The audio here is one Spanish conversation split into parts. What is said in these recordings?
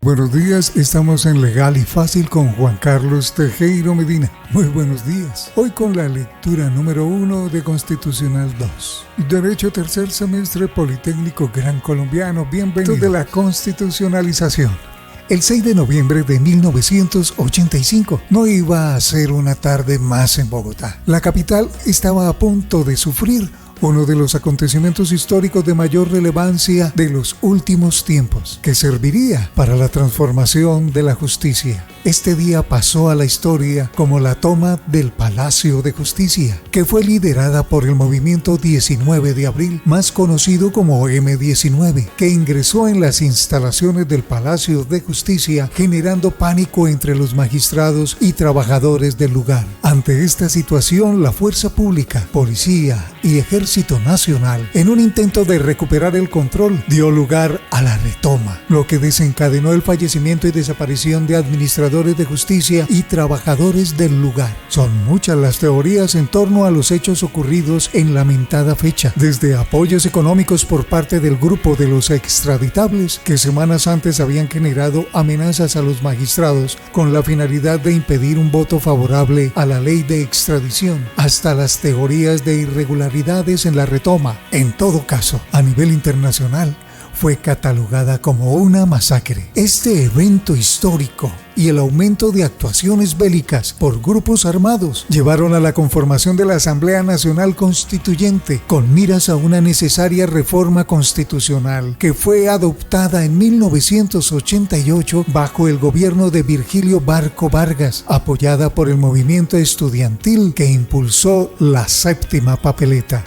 Buenos días, estamos en Legal y Fácil con Juan Carlos Tejero Medina. Muy buenos días. Hoy con la lectura número 1 de Constitucional 2. Derecho tercer semestre Politécnico Gran Colombiano. Bienvenidos de la constitucionalización. El 6 de noviembre de 1985 no iba a ser una tarde más en Bogotá. La capital estaba a punto de sufrir uno de los acontecimientos históricos de mayor relevancia de los últimos tiempos, que serviría para la transformación de la justicia. Este día pasó a la historia como la toma del Palacio de Justicia, que fue liderada por el movimiento 19 de abril, más conocido como M19, que ingresó en las instalaciones del Palacio de Justicia, generando pánico entre los magistrados y trabajadores del lugar. Ante esta situación, la fuerza pública, policía y Ejército Nacional, en un intento de recuperar el control, dio lugar a la retoma, lo que desencadenó el fallecimiento y desaparición de administradores de justicia y trabajadores del lugar. Son muchas las teorías en torno a los hechos ocurridos en lamentada fecha, desde apoyos económicos por parte del grupo de los extraditables, que semanas antes habían generado amenazas a los magistrados con la finalidad de impedir un voto favorable a la ley de extradición, hasta las teorías de irregularidades en la retoma. En todo caso, a nivel internacional, fue catalogada como una masacre. Este evento histórico y el aumento de actuaciones bélicas por grupos armados llevaron a la conformación de la Asamblea Nacional Constituyente con miras a una necesaria reforma constitucional que fue adoptada en 1988 bajo el gobierno de Virgilio Barco Vargas, apoyada por el movimiento estudiantil que impulsó la séptima papeleta.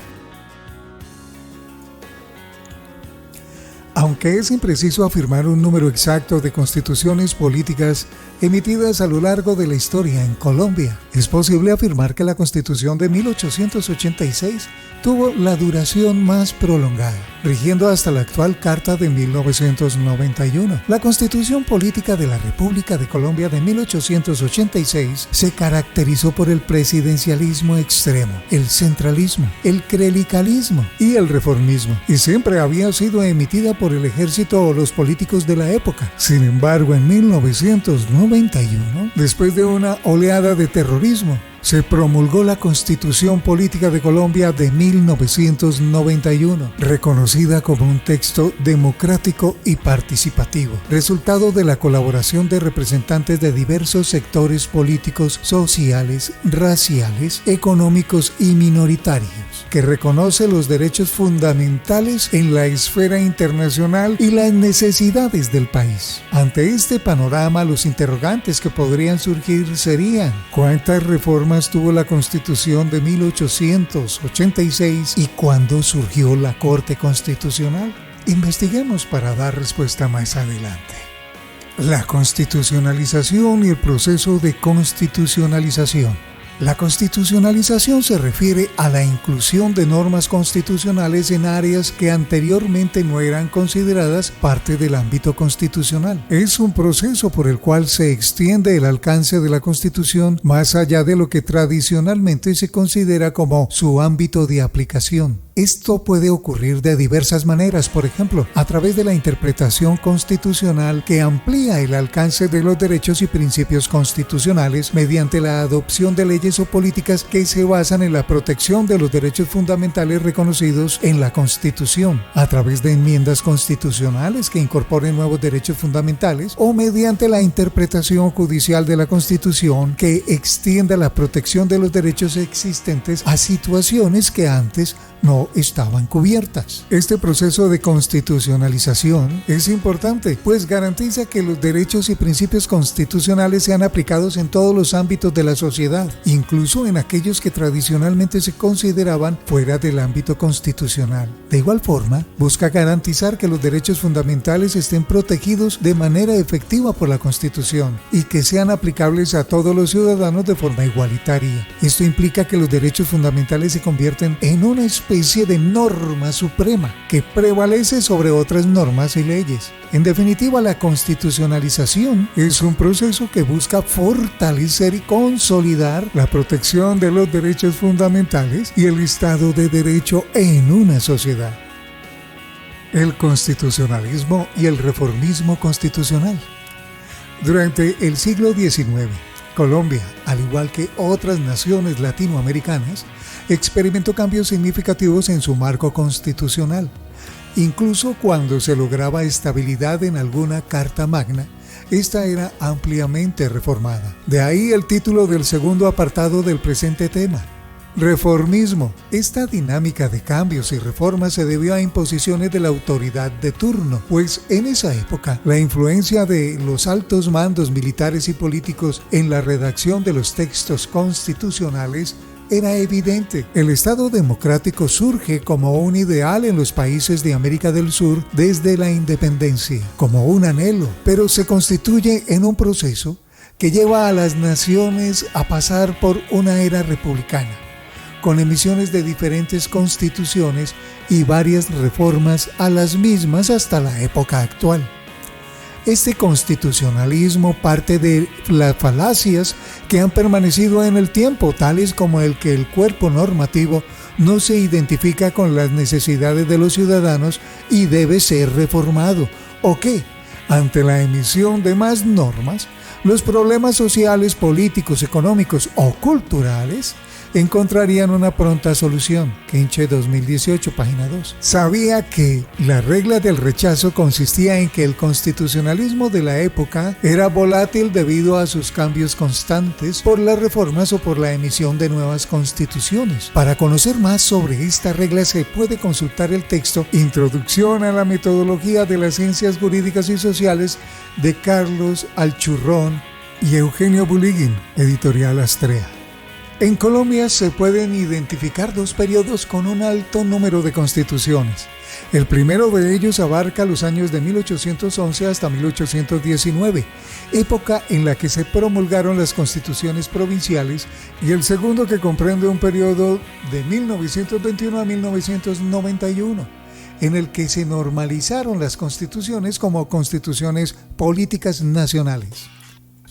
Aunque es impreciso afirmar un número exacto de constituciones políticas emitidas a lo largo de la historia en Colombia, es posible afirmar que la Constitución de 1886 tuvo la duración más prolongada, rigiendo hasta la actual Carta de 1991. La Constitución Política de la República de Colombia de 1886 se caracterizó por el presidencialismo extremo, el centralismo, el clericalismo y el reformismo, y siempre había sido emitida por el ejército o los políticos de la época. Sin embargo, en 1991, después de una oleada de terrorismo, se promulgó la Constitución Política de Colombia de 1991, reconocida como un texto democrático y participativo, resultado de la colaboración de representantes de diversos sectores políticos, sociales, raciales, económicos y minoritarios, que reconoce los derechos fundamentales en la esfera internacional y las necesidades del país. Ante este panorama, los interrogantes que podrían surgir serían: ¿cuántas reformas tuvo la Constitución de 1886 y cuándo surgió la Corte Constitucional? Investiguemos para dar respuesta más adelante. La constitucionalización y el proceso de constitucionalización. La constitucionalización se refiere a la inclusión de normas constitucionales en áreas que anteriormente no eran consideradas parte del ámbito constitucional. Es un proceso por el cual se extiende el alcance de la Constitución más allá de lo que tradicionalmente se considera como su ámbito de aplicación. Esto puede ocurrir de diversas maneras, por ejemplo, a través de la interpretación constitucional que amplía el alcance de los derechos y principios constitucionales mediante la adopción de leyes o políticas que se basan en la protección de los derechos fundamentales reconocidos en la Constitución, a través de enmiendas constitucionales que incorporen nuevos derechos fundamentales, o mediante la interpretación judicial de la Constitución que extienda la protección de los derechos existentes a situaciones que antes no estaban cubiertas. Este proceso de constitucionalización es importante, pues garantiza que los derechos y principios constitucionales sean aplicados en todos los ámbitos de la sociedad, incluso en aquellos que tradicionalmente se consideraban fuera del ámbito constitucional. De igual forma, busca garantizar que los derechos fundamentales estén protegidos de manera efectiva por la Constitución y que sean aplicables a todos los ciudadanos de forma igualitaria. Esto implica que los derechos fundamentales se convierten en una especie de norma suprema que prevalece sobre otras normas y leyes. En definitiva, la constitucionalización es un proceso que busca fortalecer y consolidar la protección de los derechos fundamentales y el Estado de Derecho en una sociedad. El constitucionalismo y el reformismo constitucional. Durante el siglo XIX, Colombia, al igual que otras naciones latinoamericanas, experimentó cambios significativos en su marco constitucional. Incluso cuando se lograba estabilidad en alguna Carta Magna, esta era ampliamente reformada. De ahí el título del segundo apartado del presente tema. Reformismo. Esta dinámica de cambios y reformas se debió a imposiciones de la autoridad de turno, pues en esa época la influencia de los altos mandos militares y políticos en la redacción de los textos constitucionales era evidente. El Estado democrático surge como un ideal en los países de América del Sur desde la independencia, como un anhelo, pero se constituye en un proceso que lleva a las naciones a pasar por una era republicana, con emisiones de diferentes constituciones y varias reformas a las mismas hasta la época actual. Este constitucionalismo parte de las falacias que han permanecido en el tiempo, tales como el que el cuerpo normativo no se identifica con las necesidades de los ciudadanos y debe ser reformado, o que, ante la emisión de más normas, los problemas sociales, políticos, económicos o culturales encontrarían una pronta solución. Quinche 2018, página 2. Sabía que la regla del rechazo consistía en que el constitucionalismo de la época era volátil debido a sus cambios constantes por las reformas o por la emisión de nuevas constituciones. Para conocer más sobre esta regla se puede consultar el texto Introducción a la metodología de las ciencias jurídicas y sociales de Carlos Alchurrón y Eugenio Buliguín, editorial Astrea. En Colombia se pueden identificar dos periodos con un alto número de constituciones. El primero de ellos abarca los años de 1811 hasta 1819, época en la que se promulgaron las constituciones provinciales, y el segundo que comprende un periodo de 1921 a 1991, en el que se normalizaron las constituciones como constituciones políticas nacionales.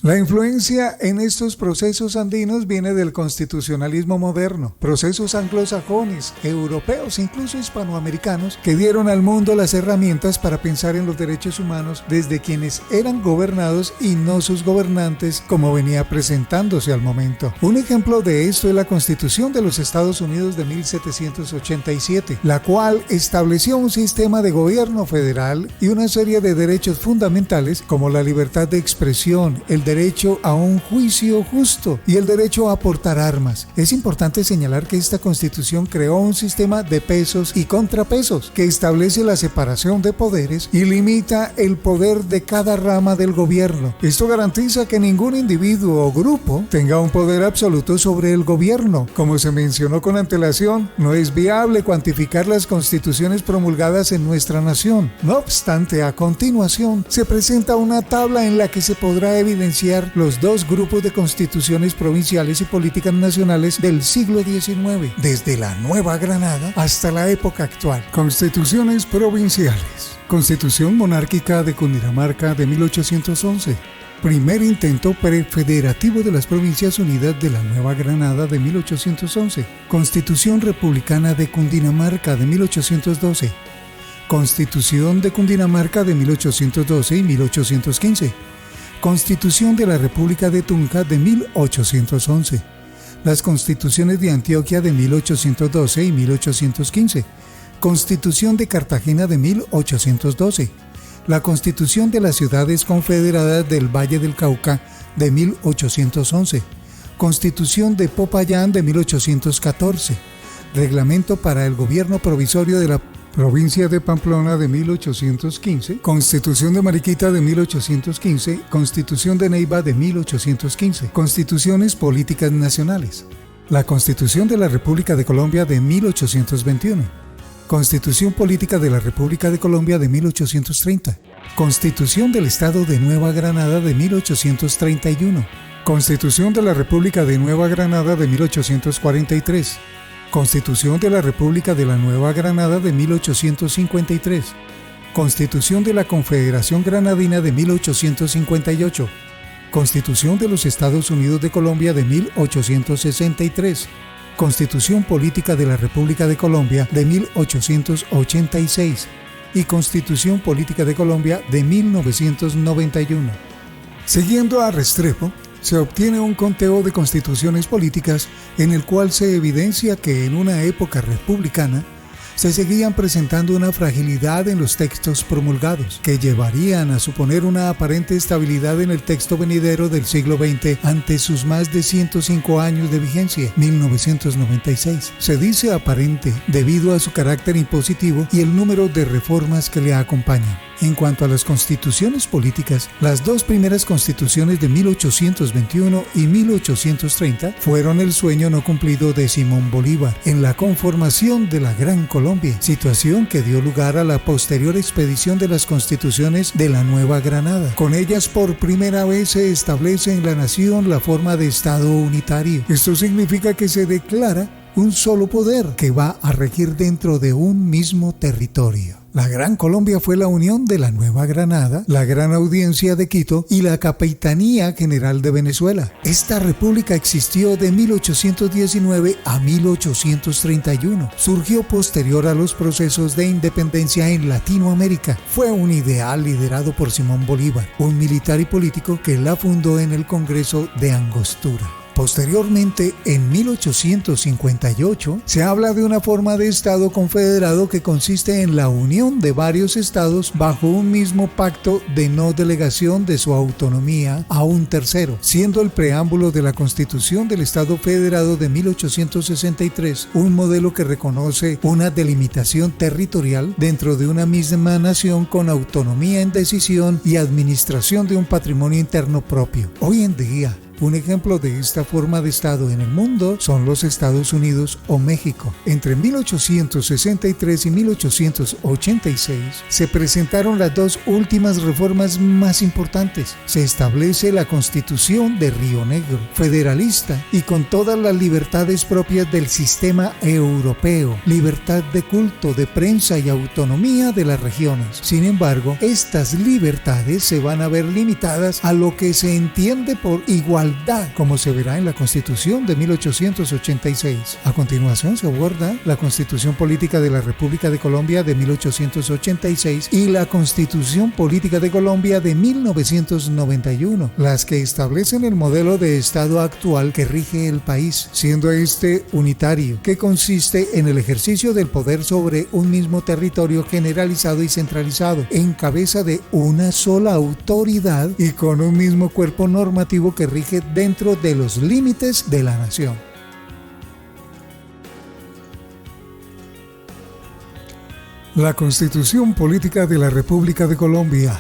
La influencia en estos procesos andinos viene del constitucionalismo moderno, procesos anglosajones, europeos, incluso hispanoamericanos, que dieron al mundo las herramientas para pensar en los derechos humanos desde quienes eran gobernados y no sus gobernantes, como venía presentándose al momento. Un ejemplo de esto es la Constitución de los Estados Unidos de 1787, la cual estableció un sistema de gobierno federal y una serie de derechos fundamentales como la libertad de expresión, el derecho a un juicio justo y el derecho a portar armas. Es importante señalar que esta Constitución creó un sistema de pesos y contrapesos que establece la separación de poderes y limita el poder de cada rama del gobierno. Esto garantiza que ningún individuo o grupo tenga un poder absoluto sobre el gobierno. Como se mencionó con antelación, no es viable cuantificar las constituciones promulgadas en nuestra nación. No obstante, a continuación se presenta una tabla en la que se podrá evidenciar los dos grupos de constituciones provinciales y políticas nacionales del siglo XIX, desde la Nueva Granada hasta la época actual. Constituciones provinciales. Constitución monárquica de Cundinamarca de 1811. Primer intento prefederativo de las Provincias Unidas de la Nueva Granada de 1811. Constitución republicana de Cundinamarca de 1812. Constitución de Cundinamarca de 1812 y 1815. Constitución de la República de Tunja de 1811. Las Constituciones de Antioquia de 1812 y 1815. Constitución de Cartagena de 1812. La Constitución de las Ciudades Confederadas del Valle del Cauca de 1811. Constitución de Popayán de 1814. Reglamento para el Gobierno Provisorio de la Provincia de Pamplona de 1815, Constitución de Mariquita de 1815, Constitución de Neiva de 1815, Constituciones Políticas Nacionales. La Constitución de la República de Colombia de 1821, Constitución Política de la República de Colombia de 1830, Constitución del Estado de Nueva Granada de 1831, Constitución de la República de Nueva Granada de 1843, Constitución de la República de la Nueva Granada de 1853, Constitución de la Confederación Granadina de 1858, Constitución de los Estados Unidos de Colombia de 1863, Constitución Política de la República de Colombia de 1886 y Constitución Política de Colombia de 1991. Siguiendo a Restrepo, se obtiene un conteo de constituciones políticas en el cual se evidencia que en una época republicana se seguían presentando una fragilidad en los textos promulgados, que llevarían a suponer una aparente estabilidad en el texto venidero del siglo XX ante sus más de 105 años de vigencia, 1996. Se dice aparente debido a su carácter impositivo y el número de reformas que le acompañan. En cuanto a las constituciones políticas, las dos primeras constituciones de 1821 y 1830 fueron el sueño no cumplido de Simón Bolívar en la conformación de la Gran Colombia, situación que dio lugar a la posterior expedición de las constituciones de la Nueva Granada. Con ellas por primera vez se establece en la nación la forma de Estado unitario. Esto significa que se declara un solo poder que va a regir dentro de un mismo territorio. La Gran Colombia fue la unión de la Nueva Granada, la Gran Audiencia de Quito y la Capitanía General de Venezuela. Esta república existió de 1819 a 1831. Surgió posterior a los procesos de independencia en Latinoamérica. Fue un ideal liderado por Simón Bolívar, un militar y político que la fundó en el Congreso de Angostura. Posteriormente, en 1858, se habla de una forma de Estado confederado que consiste en la unión de varios estados bajo un mismo pacto de no delegación de su autonomía a un tercero, siendo el preámbulo de la Constitución del Estado Federado de 1863 un modelo que reconoce una delimitación territorial dentro de una misma nación con autonomía en decisión y administración de un patrimonio interno propio. Hoy en día, un ejemplo de esta forma de Estado en el mundo son los Estados Unidos o México. Entre 1863 y 1886 se presentaron las dos últimas reformas más importantes. Se establece la Constitución de Río Negro, federalista y con todas las libertades propias del sistema europeo, libertad de culto, de prensa y autonomía de las regiones. Sin embargo, estas libertades se van a ver limitadas a lo que se entiende por igualdad, como se verá en la Constitución de 1886. A continuación se aborda la Constitución Política de la República de Colombia de 1886 y la Constitución Política de Colombia de 1991, las que establecen el modelo de Estado actual que rige el país, siendo este unitario, que consiste en el ejercicio del poder sobre un mismo territorio generalizado y centralizado, en cabeza de una sola autoridad y con un mismo cuerpo normativo que rige dentro de los límites de la nación. La Constitución Política de la República de Colombia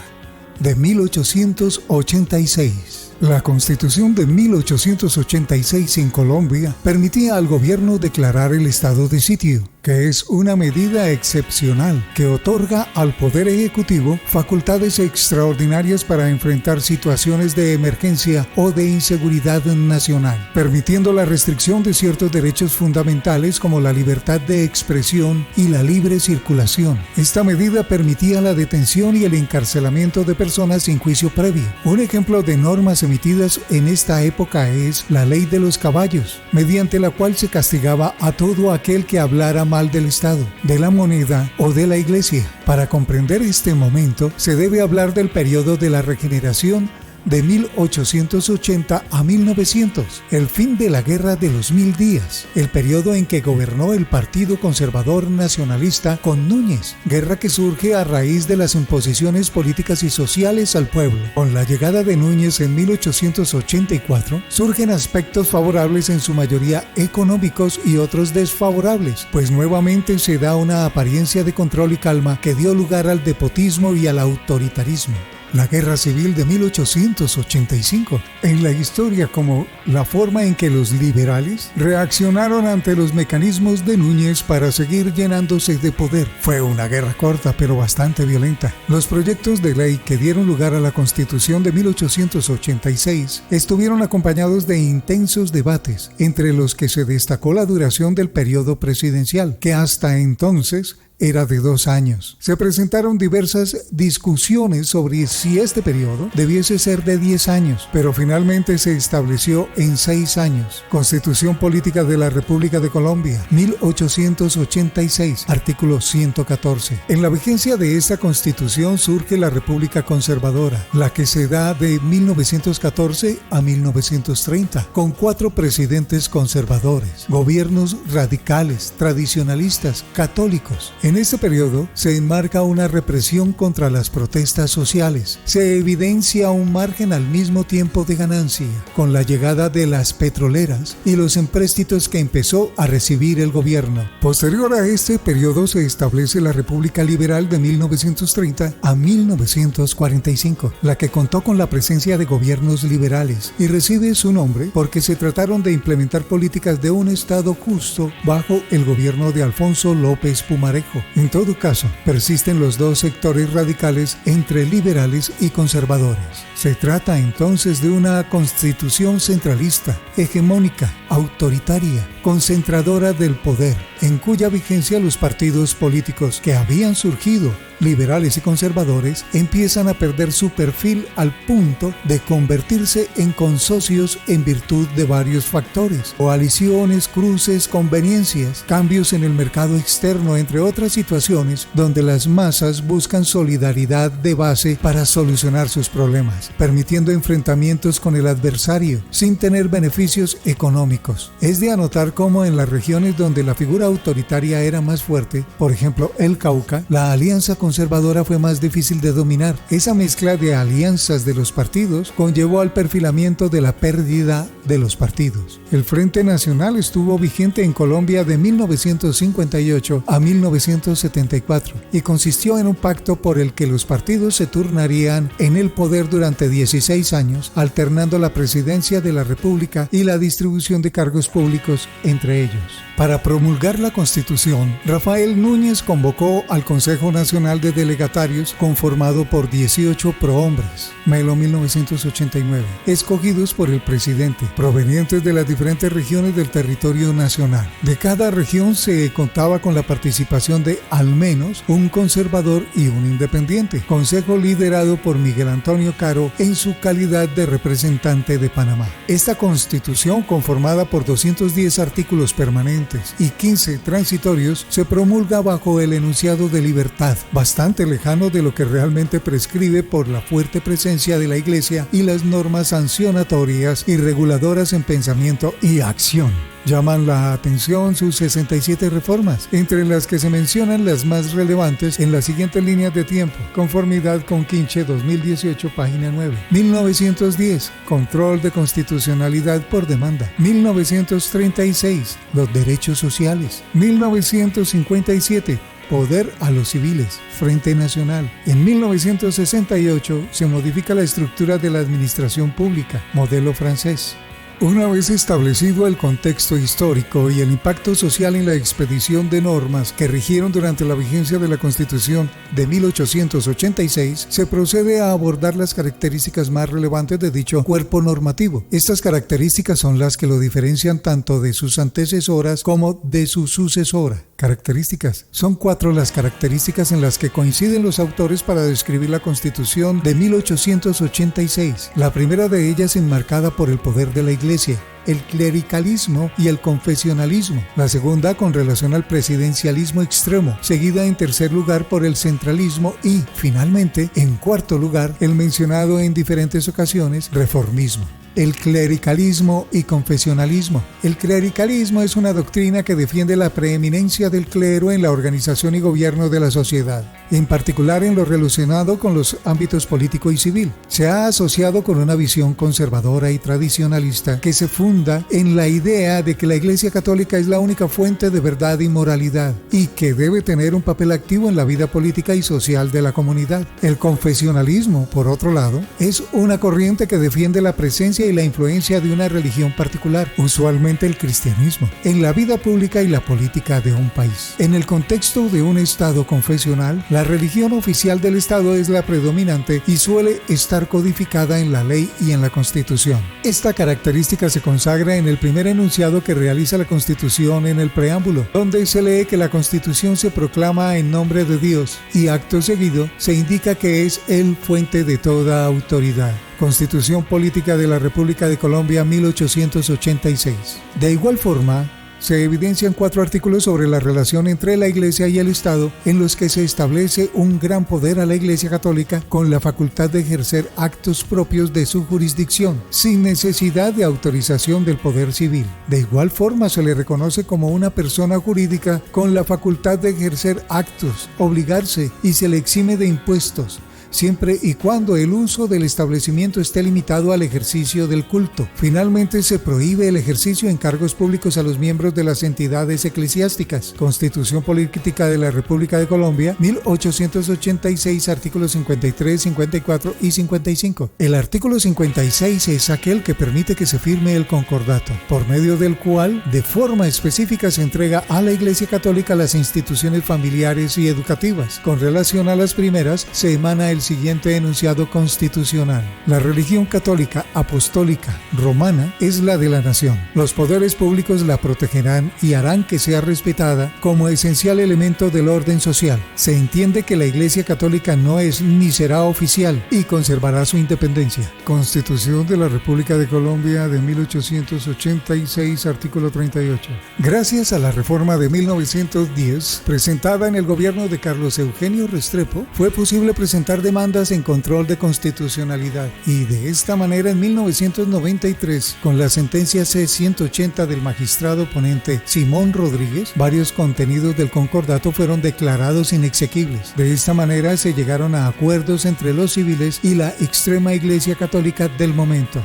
de 1886. La Constitución de 1886 en Colombia permitía al gobierno declarar el estado de sitio, que es una medida excepcional que otorga al Poder Ejecutivo facultades extraordinarias para enfrentar situaciones de emergencia o de inseguridad nacional, permitiendo la restricción de ciertos derechos fundamentales como la libertad de expresión y la libre circulación. Esta medida permitía la detención y el encarcelamiento de personas sin juicio previo. Un ejemplo de normas emitidas en esta época es la Ley de los Caballos, mediante la cual se castigaba a todo aquel que hablara mal del Estado, de la moneda o de la Iglesia. Para comprender este momento, se debe hablar del periodo de la regeneración de 1880 a 1900, el fin de la Guerra de los 1000 días, el periodo en que gobernó el Partido Conservador Nacionalista con Núñez, guerra que surge a raíz de las imposiciones políticas y sociales al pueblo. Con la llegada de Núñez en 1884, surgen aspectos favorables en su mayoría económicos y otros desfavorables, pues nuevamente se da una apariencia de control y calma que dio lugar al despotismo y al autoritarismo. La Guerra Civil de 1885, en la historia como la forma en que los liberales reaccionaron ante los mecanismos de Núñez para seguir llenándose de poder. Fue una guerra corta pero bastante violenta. Los proyectos de ley que dieron lugar a la Constitución de 1886 estuvieron acompañados de intensos debates, entre los que se destacó la duración del periodo presidencial, que hasta entonces era de 2 años. Se presentaron diversas discusiones sobre si este periodo debiese ser de 10 años, pero finalmente se estableció en 6 años. Constitución Política de la República de Colombia, 1886, artículo 114. En la vigencia de esta Constitución surge la República Conservadora, la que se da de 1914 a 1930, con 4 presidentes conservadores, gobiernos radicales, tradicionalistas, católicos. En este periodo se enmarca una represión contra las protestas sociales. Se evidencia un margen al mismo tiempo de ganancia con la llegada de las petroleras y los empréstitos que empezó a recibir el gobierno. Posterior a este periodo se establece la República Liberal de 1930 a 1945, la que contó con la presencia de gobiernos liberales y recibe su nombre porque se trataron de implementar políticas de un Estado justo bajo el gobierno de Alfonso López Pumarejo. En todo caso, persisten los dos sectores radicales entre liberales y conservadores. Se trata entonces de una constitución centralista, hegemónica, autoritaria, concentradora del poder, en cuya vigencia los partidos políticos que habían surgido, liberales y conservadores, empiezan a perder su perfil al punto de convertirse en consocios en virtud de varios factores: coaliciones, cruces, conveniencias, cambios en el mercado externo, entre otras situaciones donde las masas buscan solidaridad de base para solucionar sus problemas, permitiendo enfrentamientos con el adversario sin tener beneficios económicos. Es de anotar cómo en las regiones donde la figura autoritaria era más fuerte, por ejemplo el Cauca, la alianza conservadora fue más difícil de dominar. Esa mezcla de alianzas de los partidos conllevó al perfilamiento de la pérdida de los partidos. El Frente Nacional estuvo vigente en Colombia de 1958 a 1974 y consistió en un pacto por el que los partidos se turnarían en el poder durante 16 años, alternando la presidencia de la República y la distribución de cargos públicos entre ellos. Para promulgar la Constitución, Rafael Núñez convocó al Consejo Nacional de Delegatarios, conformado por 18 prohombres, Melo 1989, escogidos por el presidente, provenientes de las diferentes regiones del territorio nacional. De cada región se contaba con la participación de al menos un conservador y un independiente, consejo liderado por Miguel Antonio Caro en su calidad de representante de Panamá. Esta Constitución, conformada por 210 artículos permanentes y 15 transitorios, se promulga bajo el enunciado de libertad, bastante lejano de lo que realmente prescribe por la fuerte presencia de la Iglesia y las normas sancionatorias y reguladoras en pensamiento y acción. Llaman la atención sus 67 reformas, entre las que se mencionan las más relevantes en las siguientes líneas de tiempo: conformidad con Quinche 2018, página 9. 1910, control de constitucionalidad por demanda. 1936, los derechos sociales. 1957, poder a los civiles, Frente Nacional. En 1968 se modifica la estructura de la administración pública, modelo francés. Una vez establecido el contexto histórico y el impacto social en la expedición de normas que rigieron durante la vigencia de la Constitución de 1886, se procede a abordar las características más relevantes de dicho cuerpo normativo. Estas características son las que lo diferencian tanto de sus antecesoras como de su sucesora. Características. Son 4 las características en las que coinciden los autores para describir la Constitución de 1886. La primera de ellas enmarcada por el poder de la Iglesia, el clericalismo y el confesionalismo. La segunda con relación al presidencialismo extremo, seguida en tercer lugar por el centralismo y, finalmente, en cuarto lugar, el mencionado en diferentes ocasiones, reformismo. El clericalismo y confesionalismo. El clericalismo es una doctrina que defiende la preeminencia del clero en la organización y gobierno de la sociedad, en particular en lo relacionado con los ámbitos político y civil. Se ha asociado con una visión conservadora y tradicionalista que se funda en la idea de que la Iglesia Católica es la única fuente de verdad y moralidad y que debe tener un papel activo en la vida política y social de la comunidad. El confesionalismo, por otro lado, es una corriente que defiende la presencia y la influencia de una religión particular, usualmente el cristianismo, en la vida pública y la política de un país. En el contexto de un Estado confesional, la religión oficial del Estado es la predominante y suele estar codificada en la ley y en la Constitución. Esta característica se considera consagra en el primer enunciado que realiza la Constitución en el preámbulo, donde se lee que la Constitución se proclama en nombre de Dios y acto seguido se indica que es Él fuente de toda autoridad. Constitución Política de la República de Colombia, 1886. De igual forma, se evidencian 4 artículos sobre la relación entre la Iglesia y el Estado, en los que se establece un gran poder a la Iglesia Católica con la facultad de ejercer actos propios de su jurisdicción, sin necesidad de autorización del poder civil. De igual forma, se le reconoce como una persona jurídica con la facultad de ejercer actos, obligarse y se le exime de impuestos, siempre y cuando el uso del establecimiento esté limitado al ejercicio del culto. Finalmente, se prohíbe el ejercicio en cargos públicos a los miembros de las entidades eclesiásticas. Constitución Política de la República de Colombia, 1886, artículos 53, 54 y 55. El artículo 56 es aquel que permite que se firme el concordato, por medio del cual, de forma específica, se entrega a la Iglesia Católica las instituciones familiares y educativas. Con relación a las primeras, se emana el siguiente enunciado constitucional: la religión católica apostólica romana es la de la nación. Los poderes públicos la protegerán y harán que sea respetada como esencial elemento del orden social. Se entiende que la Iglesia Católica no es ni será oficial y conservará su independencia. Constitución de la República de Colombia de 1886, artículo 38. Gracias a la reforma de 1910, presentada en el gobierno de Carlos Eugenio Restrepo, fue posible presentar demandas en control de constitucionalidad, y de esta manera en 1993, con la sentencia C-180 del magistrado ponente Simón Rodríguez, varios contenidos del concordato fueron declarados inexequibles. De esta manera se llegaron a acuerdos entre los civiles y la extrema Iglesia Católica del momento.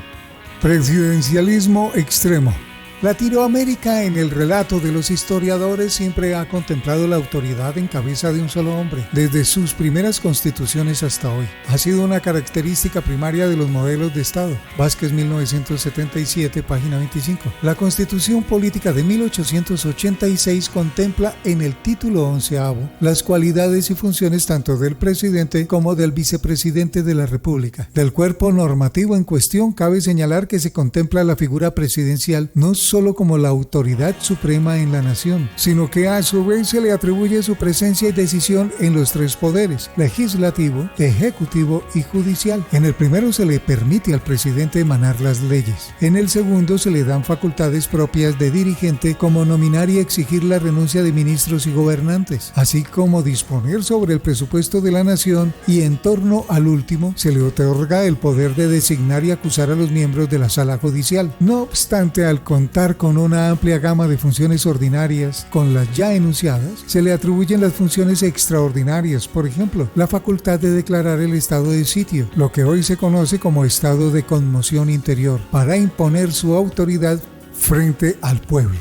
Presidencialismo extremo. Latinoamérica, en el relato de los historiadores, siempre ha contemplado la autoridad en cabeza de un solo hombre, desde sus primeras constituciones hasta hoy. Ha sido una característica primaria de los modelos de Estado. Vázquez, 1977, página 25. La Constitución Política de 1886 contempla en el título 11avo las cualidades y funciones tanto del presidente como del vicepresidente de la República. Del cuerpo normativo en cuestión, cabe señalar que se contempla la figura presidencial no solo como la autoridad suprema en la nación, sino que a su vez se le atribuye su presencia y decisión en los 3 poderes: legislativo, ejecutivo y judicial. En el primero se le permite al presidente emanar las leyes. En el segundo se le dan facultades propias de dirigente, como nominar y exigir la renuncia de ministros y gobernantes, así como disponer sobre el presupuesto de la nación, y en torno al último se le otorga el poder de designar y acusar a los miembros de la sala judicial. No obstante, al contar con una amplia gama de funciones ordinarias con las ya enunciadas, se le atribuyen las funciones extraordinarias, por ejemplo, la facultad de declarar el estado de sitio, lo que hoy se conoce como estado de conmoción interior, para imponer su autoridad frente al pueblo.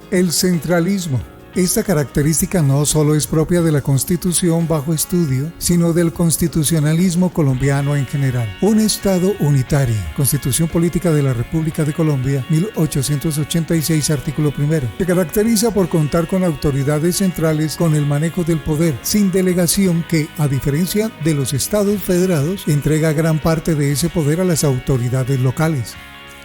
El centralismo. Esta característica no solo es propia de la Constitución bajo estudio, sino del constitucionalismo colombiano en general. Un Estado unitario. Constitución Política de la República de Colombia, 1886, artículo 1. Se caracteriza por contar con autoridades centrales con el manejo del poder, sin delegación, que, a diferencia de los estados federados, entrega gran parte de ese poder a las autoridades locales.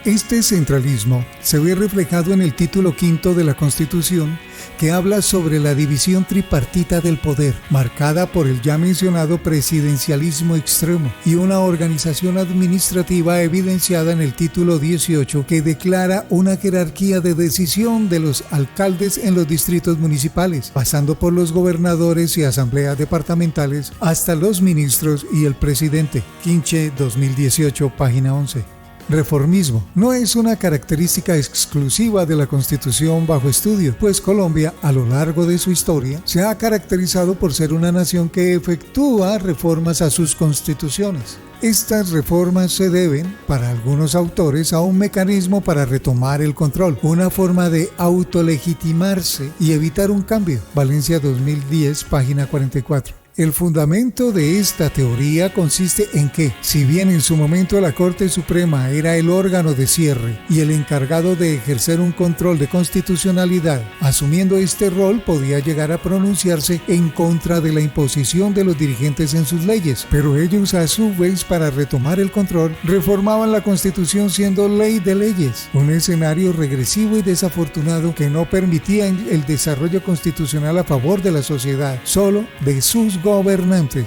Este centralismo se ve reflejado en el título 5 de la Constitución, que habla sobre la división tripartita del poder, marcada por el ya mencionado presidencialismo extremo, y una organización administrativa evidenciada en el título 18, que declara una jerarquía de decisión de los alcaldes en los distritos municipales, pasando por los gobernadores y asambleas departamentales hasta los ministros y el presidente. Quinche, 2018, página 11. Reformismo. No es una característica exclusiva de la Constitución bajo estudio, pues Colombia, a lo largo de su historia, se ha caracterizado por ser una nación que efectúa reformas a sus constituciones. Estas reformas se deben, para algunos autores, a un mecanismo para retomar el control, una forma de autolegitimarse y evitar un cambio. Valencia, 2010, página 44. El fundamento de esta teoría consiste en que, si bien en su momento la Corte Suprema era el órgano de cierre y el encargado de ejercer un control de constitucionalidad, asumiendo este rol podía llegar a pronunciarse en contra de la imposición de los dirigentes en sus leyes, pero ellos a su vez, para retomar el control, reformaban la Constitución siendo ley de leyes, un escenario regresivo y desafortunado que no permitía el desarrollo constitucional a favor de la sociedad, solo de sus gobernantes.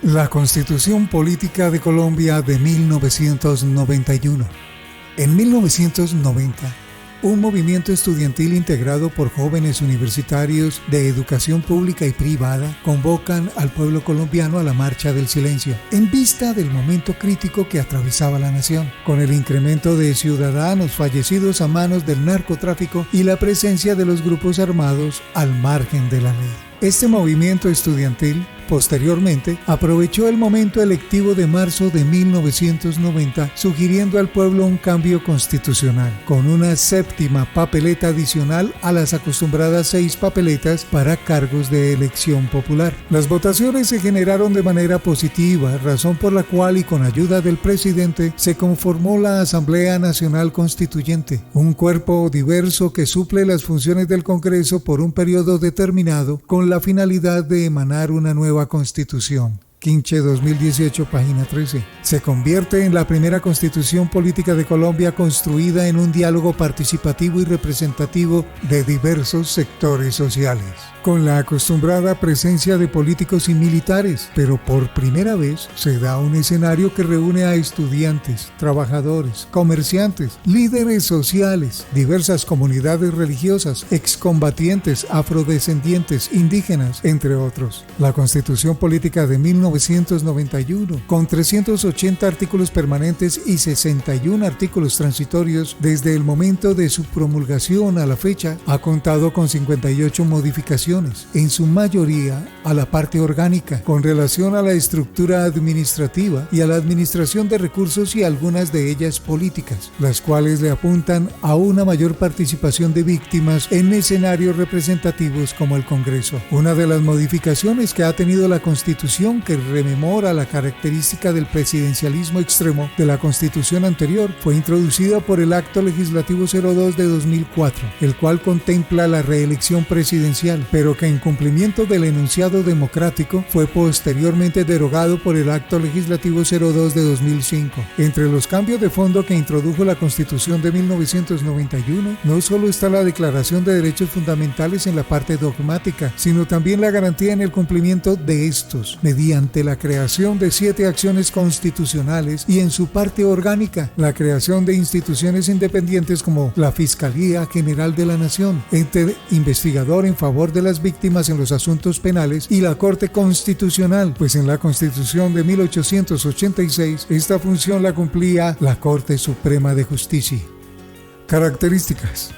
La Constitución Política de Colombia de 1991. En 1990, un movimiento estudiantil integrado por jóvenes universitarios de educación pública y privada convocan al pueblo colombiano a la Marcha del Silencio, en vista del momento crítico que atravesaba la nación, con el incremento de ciudadanos fallecidos a manos del narcotráfico y la presencia de los grupos armados al margen de la ley. Este movimiento estudiantil, posteriormente, aprovechó el momento electivo de marzo de 1990, sugiriendo al pueblo un cambio constitucional, con una séptima papeleta adicional a las acostumbradas 6 papeletas para cargos de elección popular. Las votaciones se generaron de manera positiva, razón por la cual, y con ayuda del presidente, se conformó la Asamblea Nacional Constituyente, un cuerpo diverso que suple las funciones del Congreso por un periodo determinado, con la finalidad de emanar una nueva Constitución. Quinche 2018, página 13. Se convierte en la primera constitución política de Colombia construida en un diálogo participativo y representativo de diversos sectores sociales, con la acostumbrada presencia de políticos y militares, pero por primera vez se da un escenario que reúne a estudiantes, trabajadores, comerciantes, líderes sociales, diversas comunidades religiosas, excombatientes, afrodescendientes, indígenas, entre otros. La Constitución Política de 1991, con 380 artículos permanentes y 61 artículos transitorios desde el momento de su promulgación a la fecha, ha contado con 58 modificaciones, en su mayoría a la parte orgánica, con relación a la estructura administrativa y a la administración de recursos, y algunas de ellas políticas, las cuales le apuntan a una mayor participación de víctimas en escenarios representativos como el Congreso. Una de las modificaciones que ha tenido la Constitución, que rememora la característica del presidencialismo extremo de la Constitución anterior, fue introducida por el Acto Legislativo 02 de 2004, el cual contempla la reelección presidencial, pero que en cumplimiento del enunciado democrático fue posteriormente derogado por el Acto Legislativo 02 de 2005. Entre los cambios de fondo que introdujo la Constitución de 1991, no solo está la Declaración de Derechos Fundamentales en la parte dogmática, sino también la garantía en el cumplimiento de estos, mediante la creación de 7 acciones constitucionales y, en su parte orgánica, la creación de instituciones independientes como la Fiscalía General de la Nación, ente investigador en favor de las víctimas en los asuntos penales, y la Corte Constitucional, pues en la Constitución de 1886 esta función la cumplía la Corte Suprema de Justicia. Características.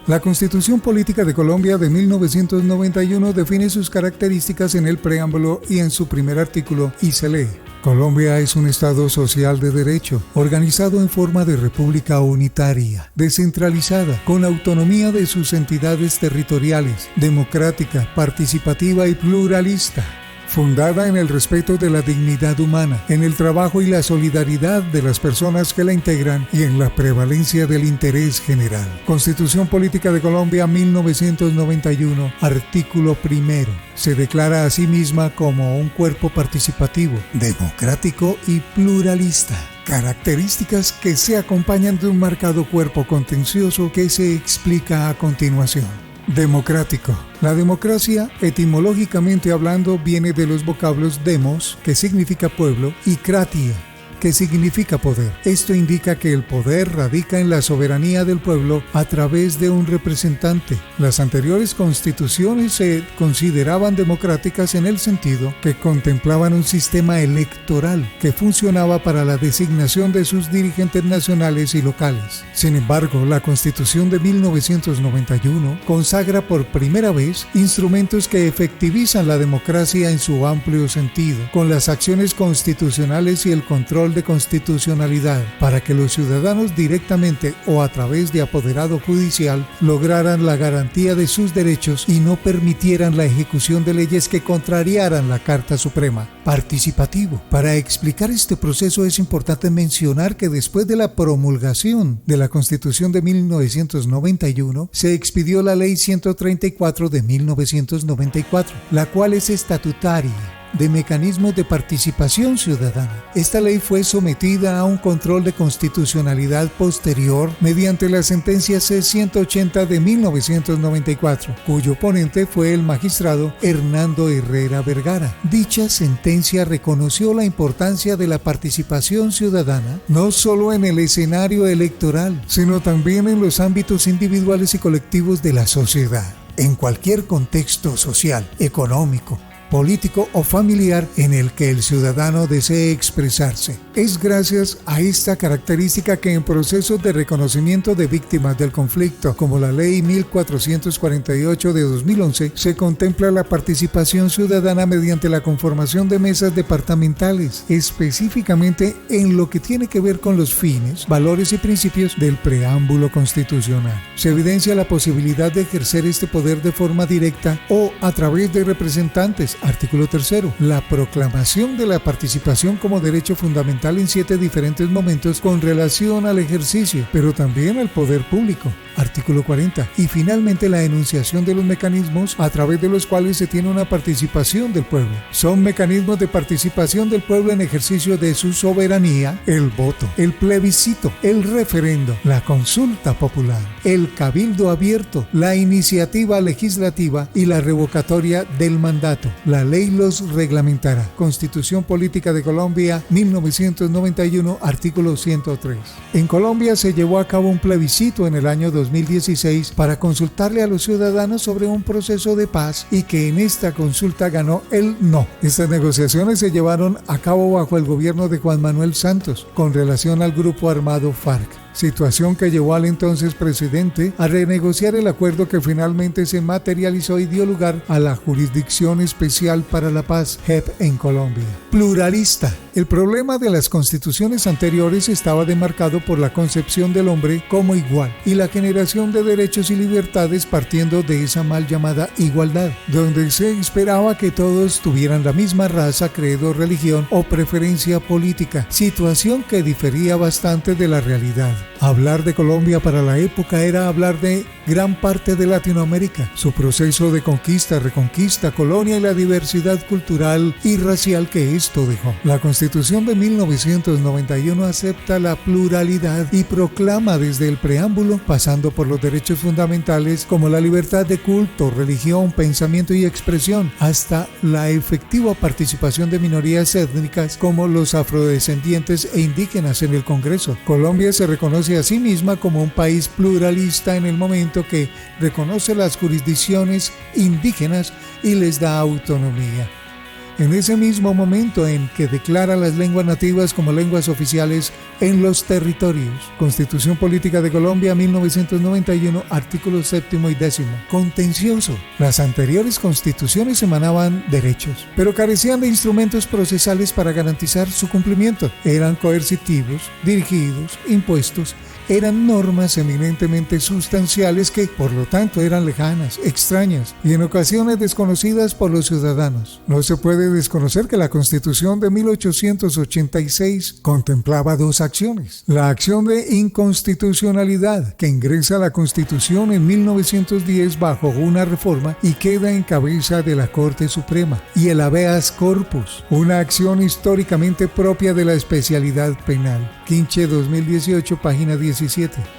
La Constitución Política de Colombia de 1991 define sus características en el preámbulo y en su primer artículo, y se lee: Colombia es un Estado social de derecho, organizado en forma de república unitaria, descentralizada, con autonomía de sus entidades territoriales, democrática, participativa y pluralista, fundada en el respeto de la dignidad humana, en el trabajo y la solidaridad de las personas que la integran y en la prevalencia del interés general. Constitución Política de Colombia 1991, artículo 1. Se declara a sí misma como un cuerpo participativo, democrático y pluralista. Características que se acompañan de un marcado cuerpo contencioso que se explica a continuación. Democrático. La democracia, etimológicamente hablando, viene de los vocablos demos, que significa pueblo, y kratia, que significa poder. Esto indica que el poder radica en la soberanía del pueblo a través de un representante. Las anteriores constituciones se consideraban democráticas en el sentido que contemplaban un sistema electoral que funcionaba para la designación de sus dirigentes nacionales y locales. Sin embargo, la Constitución de 1991 consagra por primera vez instrumentos que efectivizan la democracia en su amplio sentido, con las acciones constitucionales y el control control de constitucionalidad para que los ciudadanos directamente o a través de apoderado judicial lograran la garantía de sus derechos y no permitieran la ejecución de leyes que contrariaran la Carta Suprema. Participativo. Para explicar este proceso es importante mencionar que después de la promulgación de la Constitución de 1991 se expidió la Ley 134 de 1994, la cual es estatutaria de mecanismos de participación ciudadana. Esta ley fue sometida a un control de constitucionalidad posterior mediante la sentencia C-180 de 1994, cuyo ponente fue el magistrado Hernando Herrera Vergara. Dicha sentencia reconoció la importancia de la participación ciudadana, no solo en el escenario electoral, sino también en los ámbitos individuales y colectivos de la sociedad, en cualquier contexto social, económico, político o familiar en el que el ciudadano desee expresarse. Es gracias a esta característica que en procesos de reconocimiento de víctimas del conflicto, como la Ley 1448 de 2011, se contempla la participación ciudadana mediante la conformación de mesas departamentales, específicamente en lo que tiene que ver con los fines, valores y principios del preámbulo constitucional. Se evidencia la posibilidad de ejercer este poder de forma directa o a través de representantes. Artículo 3. La proclamación de la participación como derecho fundamental en 7 diferentes momentos con relación al ejercicio, pero también al poder público. Artículo 40. Y finalmente la enunciación de los mecanismos a través de los cuales se tiene una participación del pueblo. Son mecanismos de participación del pueblo en ejercicio de su soberanía: el voto, el plebiscito, el referendo, la consulta popular, el cabildo abierto, la iniciativa legislativa y la revocatoria del mandato. La ley los reglamentará. Constitución Política de Colombia, 1991, artículo 103. En Colombia se llevó a cabo un plebiscito en el año 2016 para consultarle a los ciudadanos sobre un proceso de paz y que en esta consulta ganó el no. Estas negociaciones se llevaron a cabo bajo el gobierno de Juan Manuel Santos con relación al grupo armado FARC. Situación que llevó al entonces presidente a renegociar el acuerdo que finalmente se materializó y dio lugar a la Jurisdicción Especial para la Paz, JEP, en Colombia. Pluralista. El problema de las constituciones anteriores estaba demarcado por la concepción del hombre como igual y la generación de derechos y libertades partiendo de esa mal llamada igualdad, donde se esperaba que todos tuvieran la misma raza, credo, religión o preferencia política, situación que difería bastante de la realidad. Hablar de Colombia para la época era hablar de gran parte de Latinoamérica, su proceso de conquista, reconquista, colonia y la diversidad cultural y racial que esto dejó. La Constitución de 1991 acepta la pluralidad y proclama desde el preámbulo, pasando por los derechos fundamentales como la libertad de culto, religión, pensamiento y expresión, hasta la efectiva participación de minorías étnicas como los afrodescendientes e indígenas en el Congreso. Colombia se reconoce a sí misma como un país pluralista en el momento que reconoce las jurisdicciones indígenas y les da autonomía. En ese mismo momento en que declara las lenguas nativas como lenguas oficiales en los territorios. Constitución Política de Colombia, 1991, artículos 7 y 10. Contencioso. Las anteriores constituciones emanaban derechos, pero carecían de instrumentos procesales para garantizar su cumplimiento. Eran coercitivos, dirigidos, impuestos. Eran normas eminentemente sustanciales que, por lo tanto, eran lejanas, extrañas y en ocasiones desconocidas por los ciudadanos. No se puede desconocer que la Constitución de 1886 contemplaba 2 acciones. La acción de inconstitucionalidad, que ingresa a la Constitución en 1910 bajo una reforma y queda en cabeza de la Corte Suprema, y el habeas corpus, una acción históricamente propia de la especialidad penal. Quinche 2018, página 17.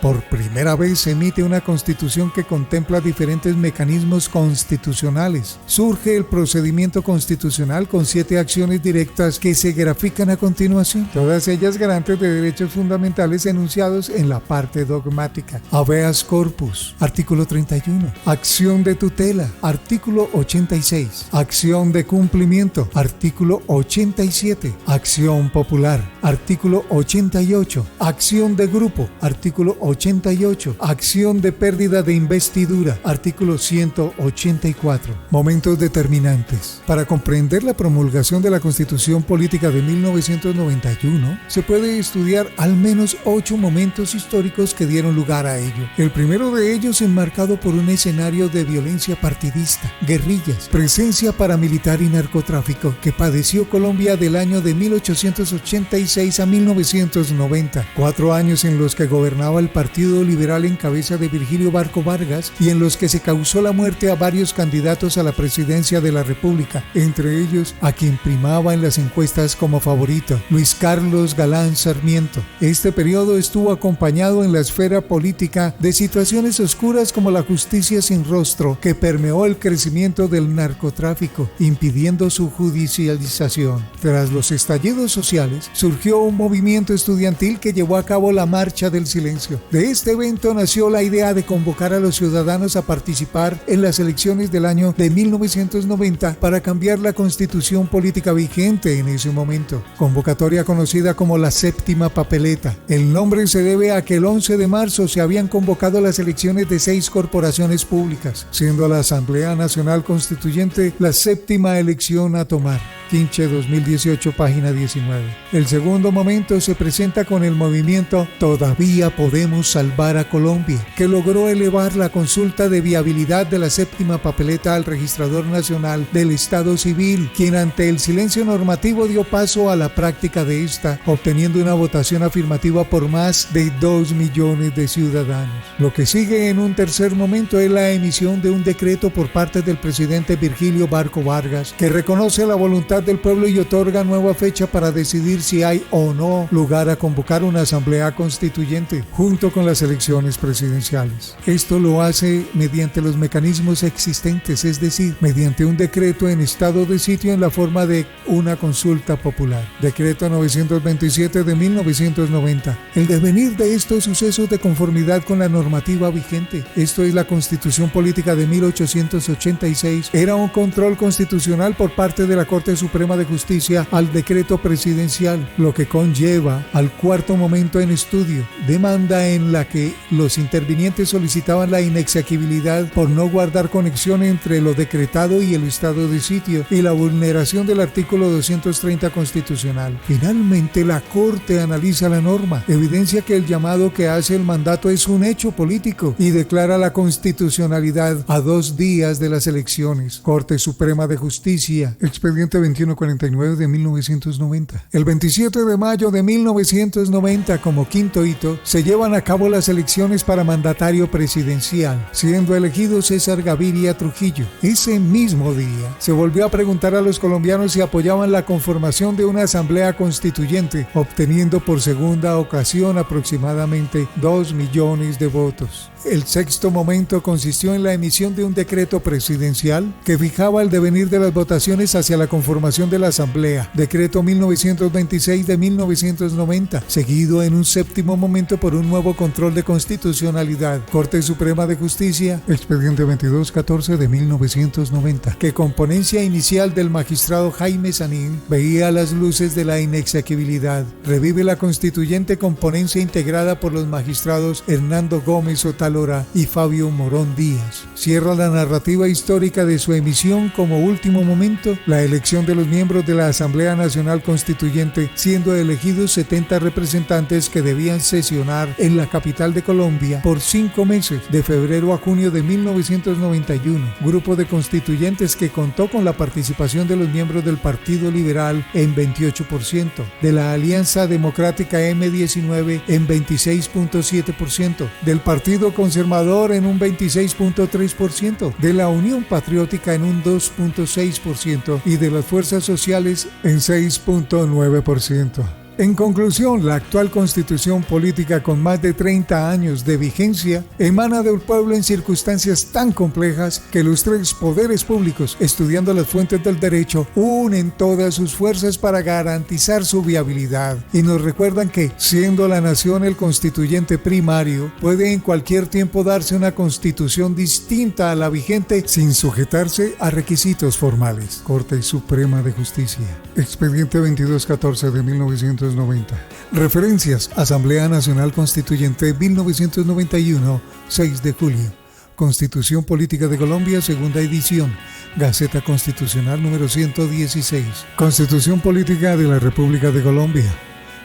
Por primera vez se emite una constitución que contempla diferentes mecanismos constitucionales. Surge el procedimiento constitucional con 7 acciones directas que se grafican a continuación, todas ellas garantes de derechos fundamentales enunciados en la parte dogmática. Habeas corpus, artículo 31. Acción de tutela, artículo 86. Acción de cumplimiento, artículo 87. Acción popular, artículo 88. 88. Acción de grupo, artículo 88. Acción de pérdida de investidura, artículo 184. Momentos determinantes. Para comprender la promulgación de la Constitución Política de 1991, se puede estudiar al menos 8 momentos históricos que dieron lugar a ello. El primero de ellos enmarcado por un escenario de violencia partidista, guerrillas, presencia paramilitar y narcotráfico que padeció Colombia del año de 1886 a 1990, 4 años en los que gobernaba el Partido Liberal en cabeza de Virgilio Barco Vargas y en los que se causó la muerte a varios candidatos a la presidencia de la República, entre ellos a quien primaba en las encuestas como favorito, Luis Carlos Galán Sarmiento. Este periodo estuvo acompañado en la esfera política de situaciones oscuras como la justicia sin rostro, que permeó el crecimiento del narcotráfico, impidiendo su judicialización. Tras los estallidos sociales, surgió un movimiento estudiantil que llevó a cabo la Marcha del Silencio. De este evento nació la idea de convocar a los ciudadanos a participar en las elecciones del año de 1990 para cambiar la constitución política vigente en ese momento. Convocatoria conocida como la Séptima Papeleta. El nombre se debe a que el 11 de marzo se habían convocado las elecciones de 6 corporaciones públicas, siendo la Asamblea Nacional Constituyente la séptima elección a tomar. Quinche 2018, página 19. El segundo momento se presenta con el movimiento Todavía Podemos Salvar a Colombia, que logró elevar la consulta de viabilidad de la séptima papeleta al Registrador Nacional del Estado Civil, quien ante el silencio normativo dio paso a la práctica de esta, obteniendo una votación afirmativa por más de 2 millones de ciudadanos. Lo que sigue en un tercer momento es la emisión de un decreto por parte del presidente Virgilio Barco Vargas, que reconoce la voluntad del pueblo y otorga nueva fecha para decidir si hay o no lugar a convocar una asamblea constituyente junto con las elecciones presidenciales. Esto lo hace mediante los mecanismos existentes, es decir, mediante un decreto en estado de sitio en la forma de una consulta popular. Decreto 927 de 1990. El devenir de estos sucesos de conformidad con la normativa vigente, esto es la Constitución Política de 1886, era un control constitucional por parte de la Corte Suprema de Justicia al decreto presidencial, lo que conlleva al cuarto momento en estudio, demanda en la que los intervinientes solicitaban la inexequibilidad por no guardar conexión entre lo decretado y el estado de sitio y la vulneración del artículo 230 constitucional. Finalmente, la Corte analiza la norma, evidencia que el llamado que hace el mandato es un hecho político y declara la constitucionalidad a 2 días de las elecciones. Corte Suprema de Justicia, expediente 2149 de 1990. El 27 de mayo de 1990, como quinto hito, se llevan a cabo las elecciones para mandatario presidencial, siendo elegido César Gaviria Trujillo. Ese mismo día, se volvió a preguntar a los colombianos si apoyaban la conformación de una asamblea constituyente, obteniendo por segunda ocasión aproximadamente 2 millones de votos. El sexto momento consistió en la emisión de un decreto presidencial que fijaba el devenir de las votaciones hacia la conformación de la Asamblea, decreto 1926 de 1990, seguido en un séptimo momento por un nuevo control de constitucionalidad, Corte Suprema de Justicia, expediente 2214 de 1990, que con ponencia inicial del magistrado Jaime Sanín veía las luces de la inexequibilidad. Revive la constituyente con ponencia integrada por los magistrados Hernando Gómez Otálora y Fabio Morón Díaz. Cierra la narrativa histórica de su emisión como último momento la elección de los miembros de la Asamblea Nacional Constituyente, siendo elegidos 70 representantes que debían sesionar en la capital de Colombia por 5 meses, de febrero a junio de 1991. Grupo de constituyentes que contó con la participación de los miembros del Partido Liberal en 28%, de la Alianza Democrática M19 en 26.7%, del Partido Conservador en un 26.3%, de la Unión Patriótica en un 2.6% y de las fuerzas sociales en 6.9%. En conclusión, la actual constitución política con más de 30 años de vigencia emana del pueblo en circunstancias tan complejas que los 3 poderes públicos, estudiando las fuentes del derecho, unen todas sus fuerzas para garantizar su viabilidad y nos recuerdan que, siendo la nación el constituyente primario, puede en cualquier tiempo darse una constitución distinta a la vigente sin sujetarse a requisitos formales. Corte Suprema de Justicia, expediente 2214 de 1990. 1990. Referencias: Asamblea Nacional Constituyente 1991, 6 de julio. Constitución Política de Colombia, segunda edición. Gaceta Constitucional número 116. Constitución Política de la República de Colombia,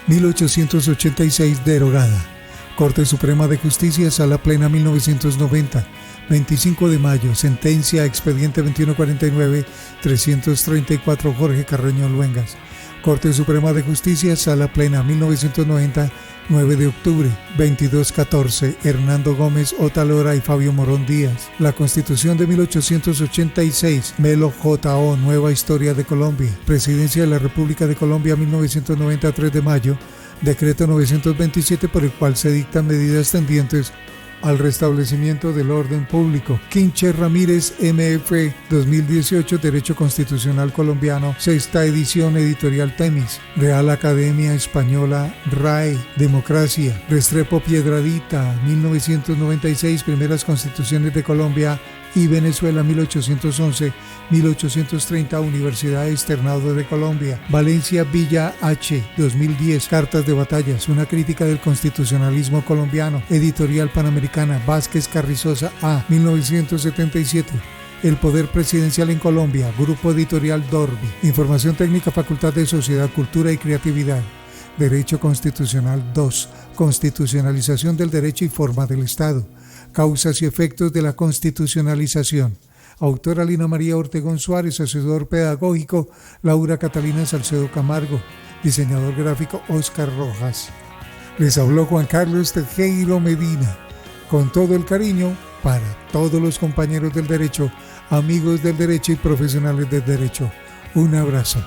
1886, derogada. Corte Suprema de Justicia, Sala Plena 1990, 25 de mayo, sentencia expediente 2149-334 Jorge Carreño Luengas. Corte Suprema de Justicia, Sala Plena 1990, 9 de octubre, 2214, Hernando Gómez Otalora y Fabio Morón Díaz. La Constitución de 1886, Melo J.O., Nueva Historia de Colombia. Presidencia de la República de Colombia 1993 de mayo, Decreto 927 por el cual se dictan medidas tendientes al restablecimiento del orden público. Quinche Ramírez, MF, 2018, Derecho Constitucional Colombiano, sexta edición, editorial Temis. Real Academia Española, RAE, Democracia. Restrepo Piedradita, 1996, Primeras Constituciones de Colombia y Venezuela, 1811-1830, Universidad Externado de Colombia. Valencia Villa H, 2010, Cartas de Batallas, una crítica del constitucionalismo colombiano, editorial Panamericana. Vázquez Carrizosa A, 1977, El Poder Presidencial en Colombia, Grupo Editorial Dorbi. Información técnica, Facultad de Sociedad, Cultura y Creatividad. Derecho Constitucional 2, Constitucionalización del Derecho y Forma del Estado. Causas y efectos de la constitucionalización. Autora Lina María Ortegón Suárez, asesor pedagógico Laura Catalina Salcedo Camargo, diseñador gráfico Oscar Rojas. Les habló Juan Carlos Tejero Medina, con todo el cariño para todos los compañeros del derecho, amigos del derecho y profesionales del derecho. Un abrazo.